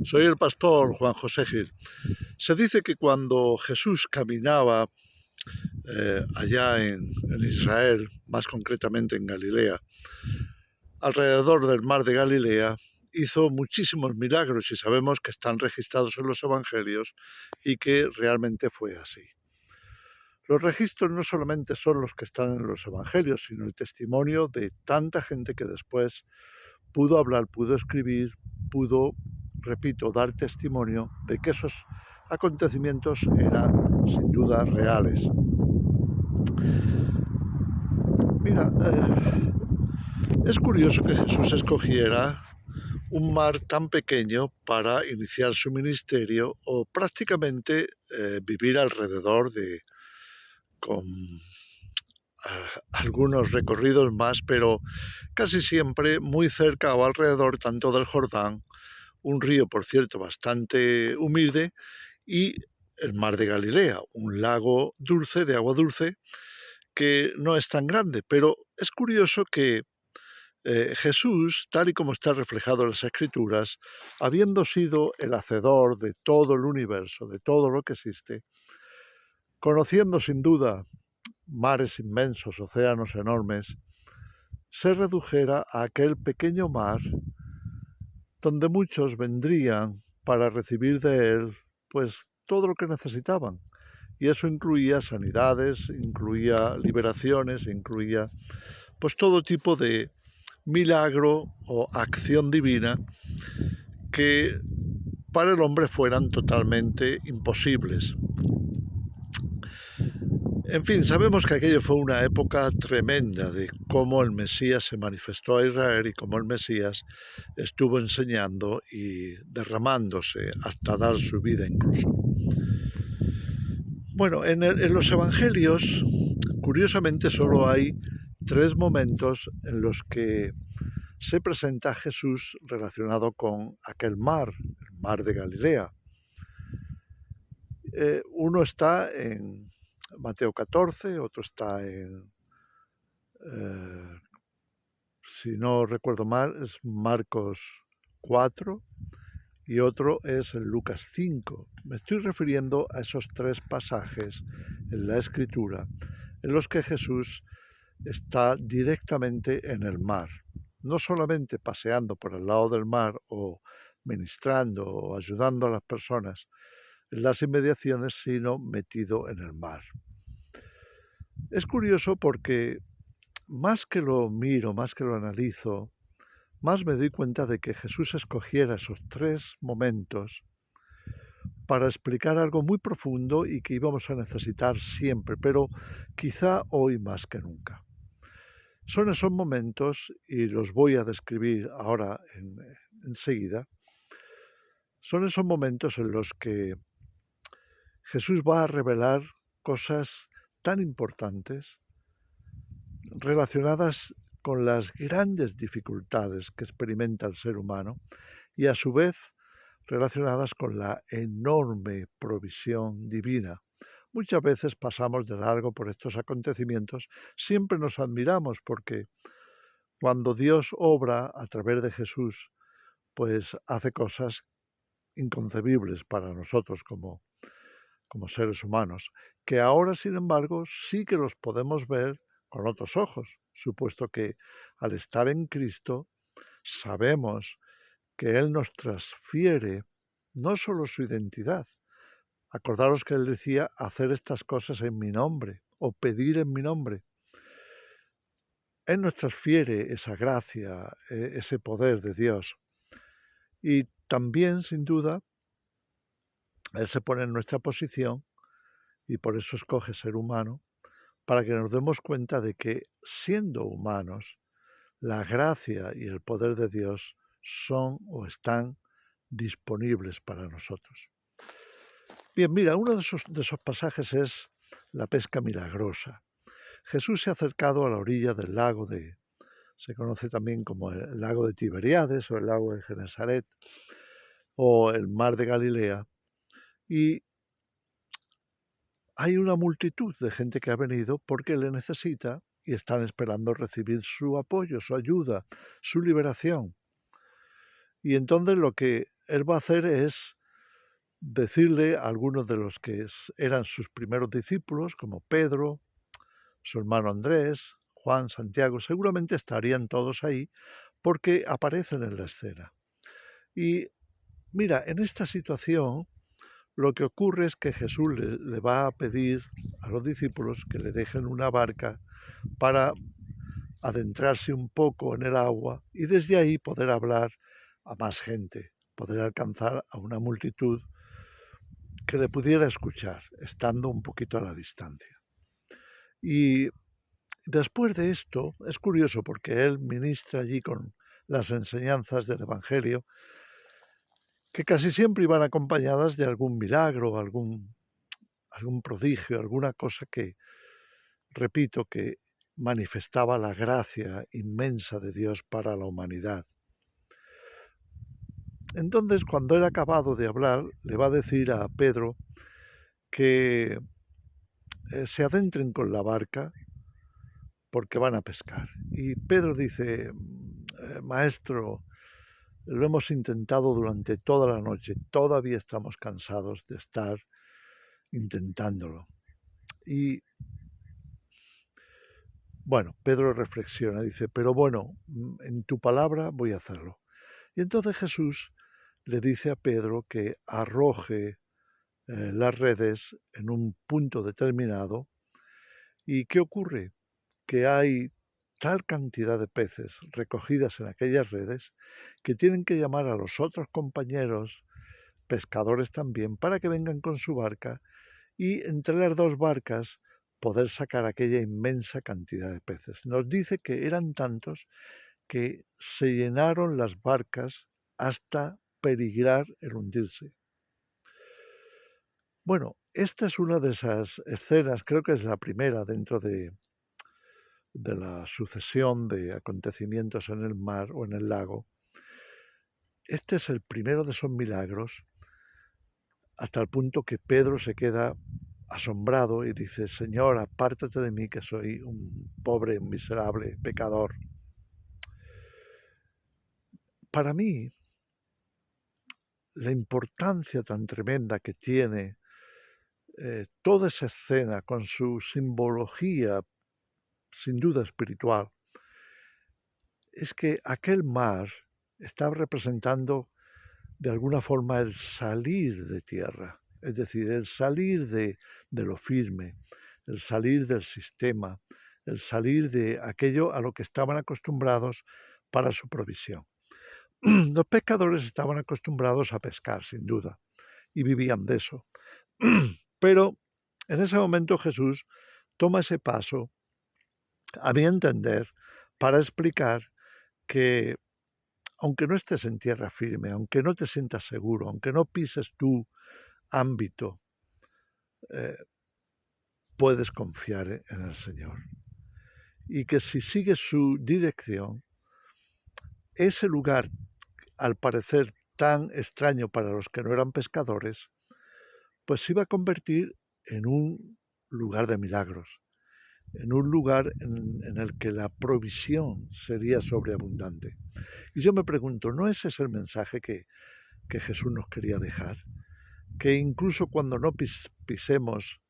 Soy el pastor Juan José Gil. Se dice que cuando Jesús caminaba allá en Israel, más concretamente en Galilea, alrededor del mar de Galilea, hizo muchísimos milagros y sabemos que están registrados en los evangelios y que realmente fue así. Los registros no solamente son los que están en los evangelios, sino el testimonio de tanta gente que después pudo hablar, pudo escribir, pudo, repito, dar testimonio de que esos acontecimientos eran sin duda reales. Mira, es curioso que Jesús escogiera un mar tan pequeño para iniciar su ministerio o prácticamente vivir alrededor con algunos recorridos más, pero casi siempre muy cerca o alrededor tanto del Jordán, un río, por cierto, bastante humilde, y el mar de Galilea, un lago dulce, de agua dulce, que no es tan grande, pero es curioso que Jesús, tal y como está reflejado en las Escrituras, habiendo sido el hacedor de todo el universo, de todo lo que existe, conociendo sin duda mares inmensos, océanos enormes, se redujera a aquel pequeño mar donde muchos vendrían para recibir de él pues todo lo que necesitaban. Y eso incluía sanidades, incluía liberaciones, incluía pues todo tipo de milagro o acción divina que para el hombre fueran totalmente imposibles. En fin, sabemos que aquello fue una época tremenda de cómo el Mesías se manifestó a Israel y cómo el Mesías estuvo enseñando y derramándose hasta dar su vida incluso. Bueno, en los evangelios, curiosamente, solo hay 3 momentos en los que se presenta a Jesús relacionado con aquel mar, el mar de Galilea. Uno está en Mateo 14, otro está eh, si no recuerdo mal, es Marcos 4 y otro es en Lucas 5. Me estoy refiriendo a esos 3 pasajes en la Escritura en los que Jesús está directamente en el mar, no solamente paseando por el lado del mar o ministrando o ayudando a las personas en las inmediaciones, sino metido en el mar. Es curioso porque más que lo miro, más que lo analizo, más me doy cuenta de que Jesús escogiera esos 3 momentos para explicar algo muy profundo y que íbamos a necesitar siempre, pero quizá hoy más que nunca. Son esos momentos, y los voy a describir ahora enseguida, son esos momentos en los que Jesús va a revelar cosas tan importantes relacionadas con las grandes dificultades que experimenta el ser humano y a su vez relacionadas con la enorme provisión divina. Muchas veces pasamos de largo por estos acontecimientos, siempre nos admiramos porque cuando Dios obra a través de Jesús, pues hace cosas inconcebibles para nosotros como seres humanos, que ahora, sin embargo, sí que los podemos ver con otros ojos, supuesto que al estar en Cristo sabemos que Él nos transfiere no solo su identidad. Acordaros que Él decía hacer estas cosas en mi nombre o pedir en mi nombre. Él nos transfiere esa gracia, ese poder de Dios. Y también, sin duda, Él se pone en nuestra posición y por eso escoge ser humano, para que nos demos cuenta de que, siendo humanos, la gracia y el poder de Dios son o están disponibles para nosotros. Bien, mira, uno de esos pasajes es la pesca milagrosa. Jesús se ha acercado a la orilla del lago se conoce también como el lago de Tiberíades o el lago de Genesaret o el mar de Galilea, y hay una multitud de gente que ha venido porque le necesita y están esperando recibir su apoyo, su ayuda, su liberación. Y entonces lo que él va a hacer es decirle a algunos de los que eran sus primeros discípulos, como Pedro, su hermano Andrés, Juan, Santiago, seguramente estarían todos ahí porque aparecen en la escena. Y mira, en esta situación lo que ocurre es que Jesús le va a pedir a los discípulos que le dejen una barca para adentrarse un poco en el agua y desde ahí poder hablar a más gente, poder alcanzar a una multitud que le pudiera escuchar, estando un poquito a la distancia. Y después de esto, es curioso porque él ministra allí con las enseñanzas del Evangelio, que casi siempre iban acompañadas de algún milagro, algún prodigio, alguna cosa que, repito, que manifestaba la gracia inmensa de Dios para la humanidad. Entonces, cuando él ha acabado de hablar, le va a decir a Pedro que se adentren con la barca porque van a pescar. Y Pedro dice, maestro, lo hemos intentado durante toda la noche, todavía estamos cansados de estar intentándolo. Y bueno, Pedro reflexiona, dice, pero bueno, en tu palabra voy a hacerlo. Y entonces Jesús le dice a Pedro que arroje las redes en un punto determinado. ¿Y qué ocurre? Que hay tal cantidad de peces recogidas en aquellas redes que tienen que llamar a los otros compañeros, pescadores también, para que vengan con su barca y entre las dos barcas poder sacar aquella inmensa cantidad de peces. Nos dice que eran tantos que se llenaron las barcas hasta peligrar el hundirse. Bueno, esta es una de esas escenas, creo que es la primera dentro de la sucesión de acontecimientos en el mar o en el lago. Este es el primero de esos milagros, hasta el punto que Pedro se queda asombrado y dice, Señor, apártate de mí que soy un pobre, miserable pecador. Para mí, la importancia tan tremenda que tiene toda esa escena con su simbología, sin duda espiritual, es que aquel mar está representando de alguna forma el salir de tierra, es decir, el salir de lo firme, el salir del sistema, el salir de aquello a lo que estaban acostumbrados para su provisión. Los pescadores estaban acostumbrados a pescar, sin duda, y vivían de eso. Pero en ese momento Jesús toma ese paso, a mi entender, para explicar que aunque no estés en tierra firme, aunque no te sientas seguro, aunque no pises tu ámbito, eh, puedes confiar en el Señor. Y que si sigues su dirección, ese lugar, al parecer tan extraño para los que no eran pescadores, pues se iba a convertir en un lugar de milagros, en un lugar en el que la provisión sería sobreabundante. Y yo me pregunto, ¿no ese es el mensaje que Jesús nos quería dejar? Que incluso cuando no pisemos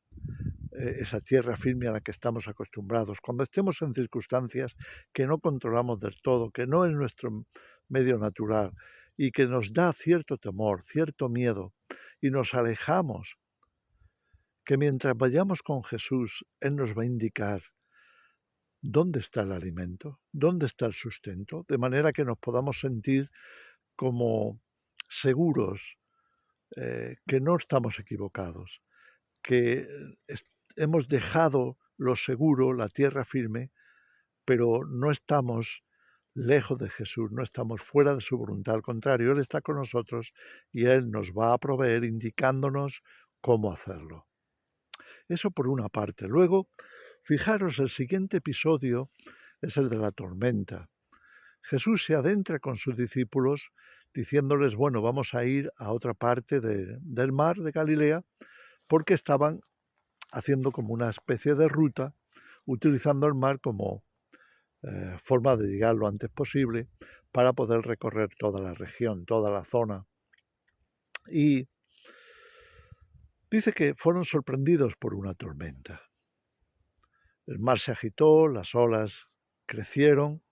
esa tierra firme a la que estamos acostumbrados, cuando estemos en circunstancias que no controlamos del todo, que no es nuestro medio natural y que nos da cierto temor, cierto miedo, y nos alejamos, que mientras vayamos con Jesús, Él nos va a indicar dónde está el alimento, dónde está el sustento, de manera que nos podamos sentir como seguros, que no estamos equivocados, que hemos dejado lo seguro, la tierra firme, pero no estamos lejos de Jesús, no estamos fuera de su voluntad, al contrario, Él está con nosotros y Él nos va a proveer indicándonos cómo hacerlo. Eso por una parte. Luego, fijaros, el siguiente episodio es el de la tormenta. Jesús se adentra con sus discípulos diciéndoles, bueno, vamos a ir a otra parte del mar de Galilea, porque estaban haciendo como una especie de ruta, utilizando el mar como forma de llegar lo antes posible para poder recorrer toda la región, toda la zona. Y dice que fueron sorprendidos por una tormenta. El mar se agitó, las olas crecieron,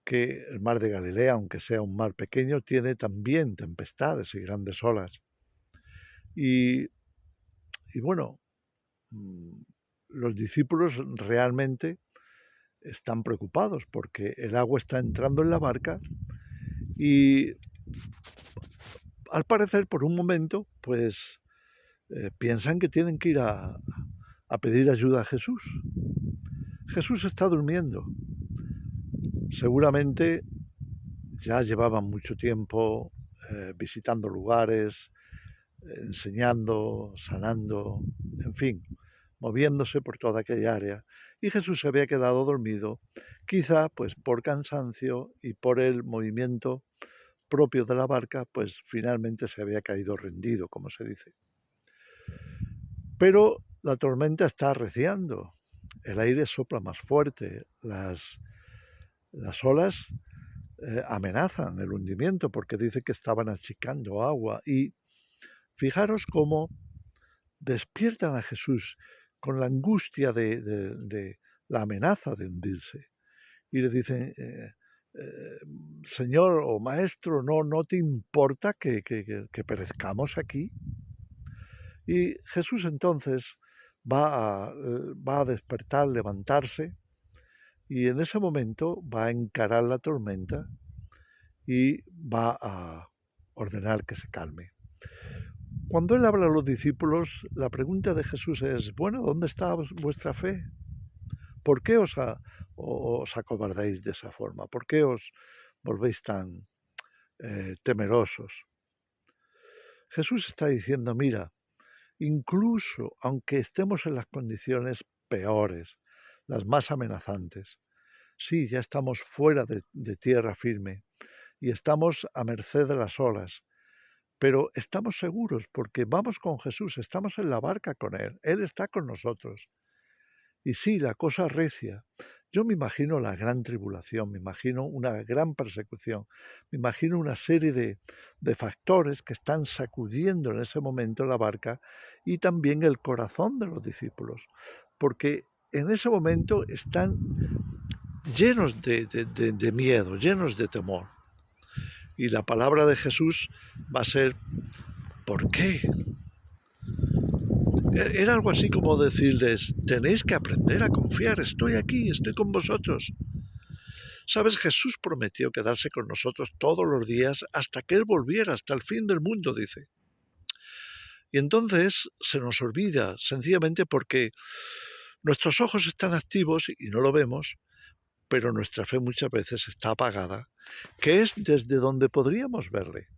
que el mar de Galilea, aunque sea un mar pequeño, tiene también tempestades y grandes olas. Y bueno, los discípulos realmente están preocupados porque el agua está entrando en la barca y al parecer por un momento pues piensan que tienen que ir a pedir ayuda a Jesús. Jesús está durmiendo. Seguramente ya llevaban mucho tiempo visitando lugares, enseñando, sanando, en fin, moviéndose por toda aquella área. Y Jesús se había quedado dormido, quizá pues por cansancio y por el movimiento propio de la barca, pues finalmente se había caído rendido, como se dice. Pero la tormenta está arreciando, el aire sopla más fuerte, las olas amenazan el hundimiento porque dice que estaban achicando agua. Y fijaros cómo despiertan a Jesús con la angustia de la amenaza de hundirse. Y le dicen, Señor o Maestro, ¿no te importa que perezcamos aquí? Y Jesús entonces va a despertar, levantarse, y en ese momento va a encarar la tormenta y va a ordenar que se calme. Cuando él habla a los discípulos, la pregunta de Jesús es, bueno, ¿dónde está vuestra fe? ¿Por qué os acobardáis de esa forma? ¿Por qué os volvéis tan temerosos? Jesús está diciendo, mira, incluso aunque estemos en las condiciones peores, las más amenazantes, sí, ya estamos fuera de tierra firme y estamos a merced de las olas, pero estamos seguros porque vamos con Jesús, estamos en la barca con Él está con nosotros. Y sí, la cosa recia. Yo me imagino la gran tribulación, me imagino una gran persecución, me imagino una serie de factores que están sacudiendo en ese momento la barca y también el corazón de los discípulos, porque en ese momento están llenos de miedo, llenos de temor. Y la palabra de Jesús va a ser, ¿por qué? Era algo así como decirles, tenéis que aprender a confiar, estoy aquí, estoy con vosotros. Sabes, Jesús prometió quedarse con nosotros todos los días hasta que Él volviera, hasta el fin del mundo, dice. Y entonces se nos olvida, sencillamente porque nuestros ojos están activos y no lo vemos, pero nuestra fe muchas veces está apagada, que es desde donde podríamos verle.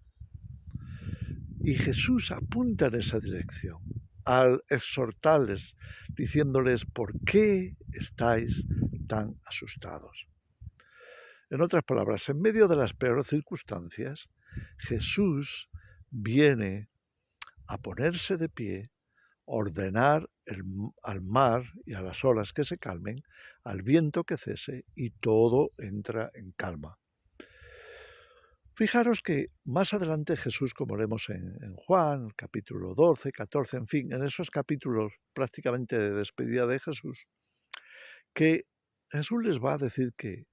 Y Jesús apunta en esa dirección, al exhortarles, diciéndoles, ¿por qué estáis tan asustados? En otras palabras, en medio de las peores circunstancias, Jesús viene a ponerse de pie, ordenar al mar y a las olas que se calmen, al viento que cese y todo entra en calma. Fijaros que más adelante Jesús, como leemos en Juan, capítulo 12, 14, en fin, en esos capítulos prácticamente de despedida de Jesús, que Jesús les va a decir que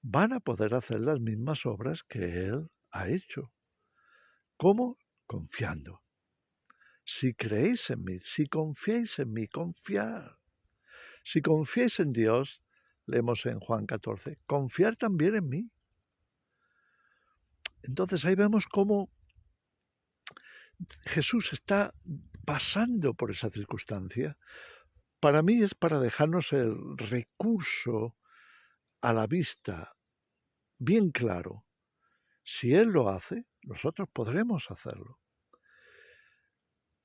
van a poder hacer las mismas obras que Él ha hecho. ¿Cómo? Confiando. Si creéis en mí, si confiáis en mí, confiar. Si confiáis en Dios, leemos en Juan 14, confiar también en mí. Entonces ahí vemos cómo Jesús está pasando por esa circunstancia. Para mí es para dejarnos el recurso a la vista bien claro. Si Él lo hace, nosotros podremos hacerlo.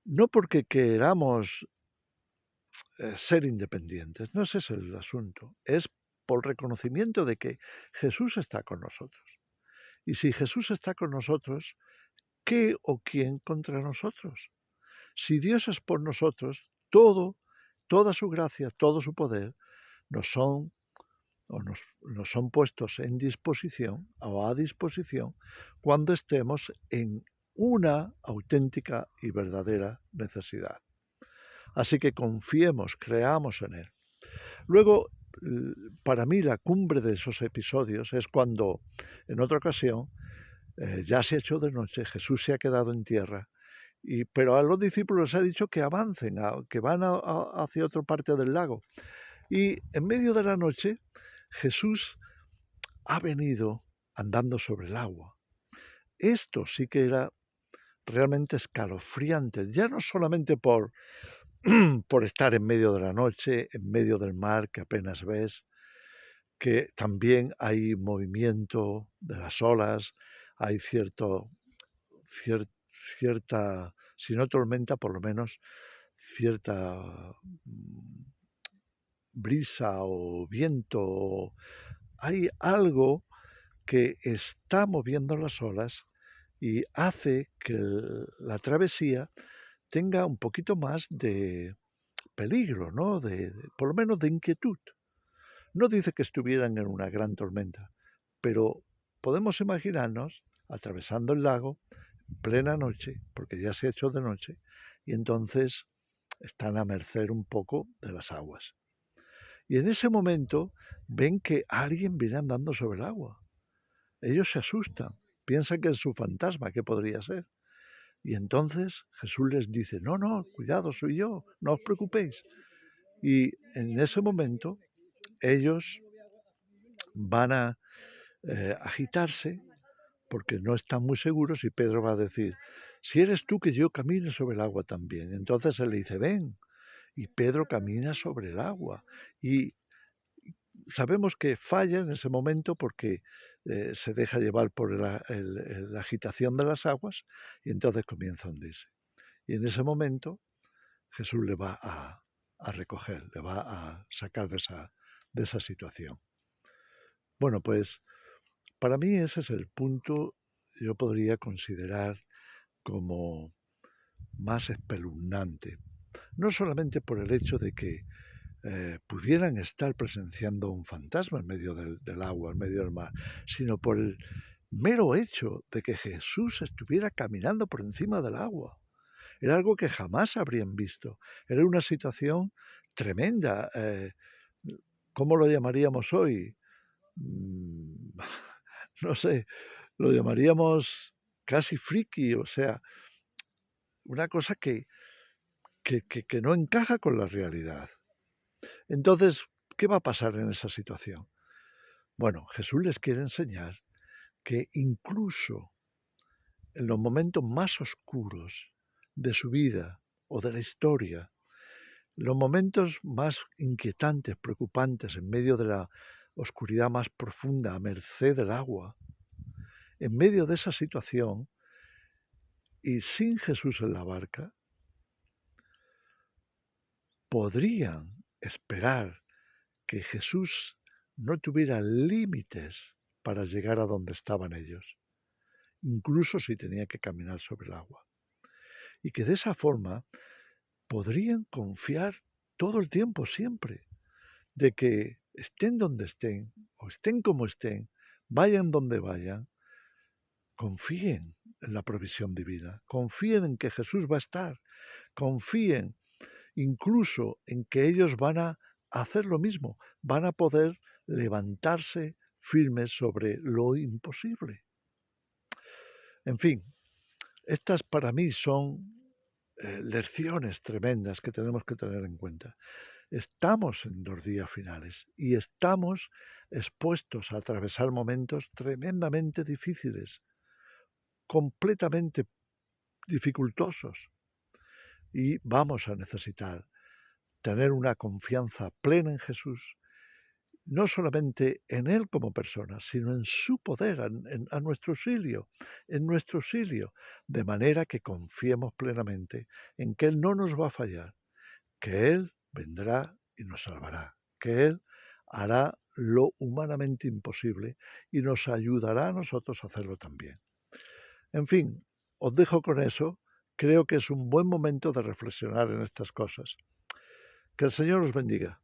No porque queramos ser independientes, no ese es el asunto, es por reconocimiento de que Jesús está con nosotros. Y si Jesús está con nosotros, ¿qué o quién contra nosotros? Si Dios es por nosotros, toda su gracia, todo su poder, nos son puestos en disposición o a disposición cuando estemos en una auténtica y verdadera necesidad. Así que confiemos, creamos en Él. Luego, para mí la cumbre de esos episodios es cuando, en otra ocasión, ya se ha hecho de noche, Jesús se ha quedado en tierra, pero a los discípulos les ha dicho que avancen, que van hacia otra parte del lago. Y en medio de la noche, Jesús ha venido andando sobre el agua. Esto sí que era realmente escalofriante, ya no solamente por estar en medio de la noche, en medio del mar que apenas ves, que también hay movimiento de las olas, hay cierta, si no tormenta, por lo menos cierta brisa o viento. Hay algo que está moviendo las olas y hace que la travesía tenga un poquito más de peligro, ¿no? Por lo menos de inquietud. No dice que estuvieran en una gran tormenta, pero podemos imaginarnos atravesando el lago, plena noche, porque ya se ha hecho de noche, y entonces están a merced un poco de las aguas. Y en ese momento ven que alguien viene andando sobre el agua. Ellos se asustan, piensan que es su fantasma, ¿qué podría ser? Y entonces Jesús les dice, no, no, cuidado, soy yo, no os preocupéis. Y en ese momento ellos van a agitarse porque no están muy seguros y Pedro va a decir, si eres tú que yo camine sobre el agua también. Entonces él le dice, ven. Y Pedro camina sobre el agua. Y sabemos que falla en ese momento porque se deja llevar por la agitación de las aguas y entonces comienza a hundirse. Y en ese momento Jesús le va a recoger, le va a sacar de esa situación. Bueno, pues para mí ese es el punto, yo podría considerar como más espeluznante. No solamente por el hecho de que pudieran estar presenciando un fantasma en medio del agua, en medio del mar, sino por el mero hecho de que Jesús estuviera caminando por encima del agua. Era algo que jamás habrían visto. Era una situación tremenda. ¿Cómo lo llamaríamos hoy? No sé, lo llamaríamos casi friki, o sea, una cosa que no encaja con la realidad. Entonces, ¿qué va a pasar en esa situación? Bueno, Jesús les quiere enseñar que incluso en los momentos más oscuros de su vida o de la historia, los momentos más inquietantes, preocupantes, en medio de la oscuridad más profunda, a merced del agua, en medio de esa situación y sin Jesús en la barca, podrían esperar que Jesús no tuviera límites para llegar a donde estaban ellos, incluso si tenía que caminar sobre el agua. Y que de esa forma podrían confiar todo el tiempo, siempre, de que estén donde estén o estén como estén, vayan donde vayan, confíen en la provisión divina, confíen en que Jesús va a estar, confíen incluso en que ellos van a hacer lo mismo, van a poder levantarse firmes sobre lo imposible. En fin, estas para mí son lecciones tremendas que tenemos que tener en cuenta. Estamos en los días finales y estamos expuestos a atravesar momentos tremendamente difíciles, completamente dificultosos, y vamos a necesitar tener una confianza plena en Jesús, no solamente en Él como persona, sino en su poder, a nuestro auxilio, en nuestro auxilio, de manera que confiemos plenamente en que Él no nos va a fallar, que Él vendrá y nos salvará, que Él hará lo humanamente imposible y nos ayudará a nosotros a hacerlo también. En fin, os dejo con eso. Creo que es un buen momento de reflexionar en estas cosas. Que el Señor os bendiga.